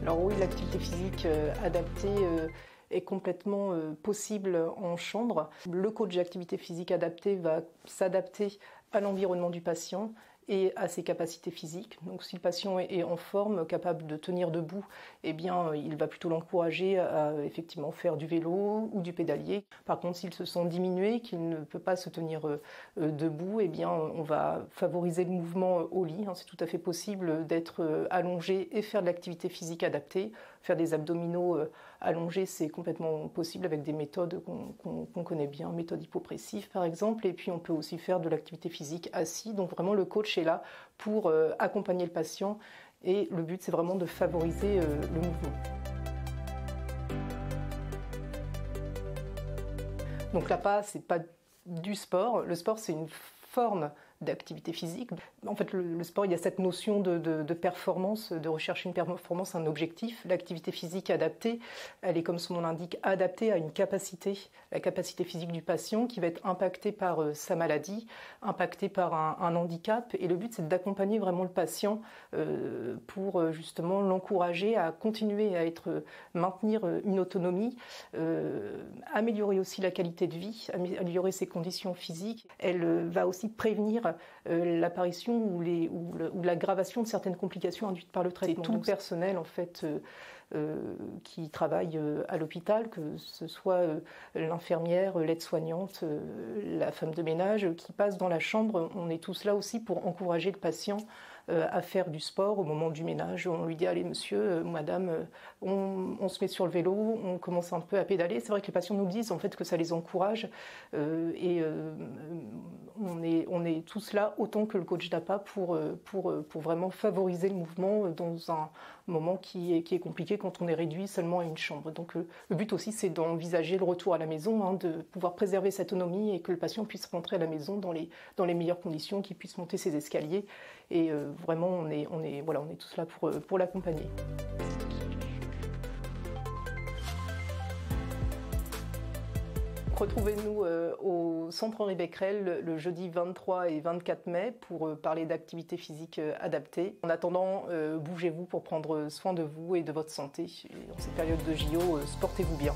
Alors oui, l'activité physique adaptée est complètement possible en chambre. Le coach d'activité physique adaptée va s'adapter à l'environnement du patient et à ses capacités physiques. Donc si le patient est en forme, capable de tenir debout, eh bien il va plutôt l'encourager à effectivement faire du vélo ou du pédalier. Par contre, s'il se sent diminué, qu'il ne peut pas se tenir debout, eh bien on va favoriser le mouvement au lit. C'est tout à fait possible d'être allongé et faire de l'activité physique adaptée. Faire des abdominaux allongés, c'est complètement possible avec des méthodes qu'on connaît bien, méthode hypopressive par exemple. Et puis on peut aussi faire de l'activité physique assis. Donc vraiment le coach est là pour accompagner le patient et le but c'est vraiment de favoriser le mouvement. Donc l'APA c'est pas du sport, le sport c'est une forme d'activité physique. En fait, le sport, il y a cette notion de performance, de rechercher une performance, un objectif. L'activité physique adaptée, elle est, comme son nom l'indique, adaptée à une capacité, la capacité physique du patient qui va être impactée par sa maladie, impactée par un handicap. Et le but, c'est d'accompagner vraiment le patient pour justement l'encourager à continuer à maintenir une autonomie, améliorer aussi la qualité de vie, améliorer ses conditions physiques. Elle va aussi prévenir l'apparition ou l'aggravation de certaines complications induites par le traitement. C'est tout le personnel en fait qui travaille à l'hôpital, que ce soit l'infirmière, l'aide-soignante, la femme de ménage qui passe dans la chambre. On est tous là aussi pour encourager le patient à faire du sport au moment du ménage. On lui dit allez monsieur, madame, on se met sur le vélo, on commence un peu à pédaler. C'est vrai que les patients nous disent en fait que ça les encourage et on est tous là autant que le coach d'APA pour vraiment favoriser le mouvement dans un moment qui est compliqué quand on est réduit seulement à une chambre. Donc le but aussi c'est d'envisager le retour à la maison, de pouvoir préserver sa autonomie et que le patient puisse rentrer à la maison dans les meilleures conditions, qu'il puisse monter ses escaliers et vraiment on est tous là pour l'accompagner. Retrouvez-nous au Centre Henri Becquerel le jeudi 23 et 24 mai pour parler d'activité physique adaptée. En attendant, bougez-vous pour prendre soin de vous et de votre santé. Et en cette période de JO, sportez-vous bien.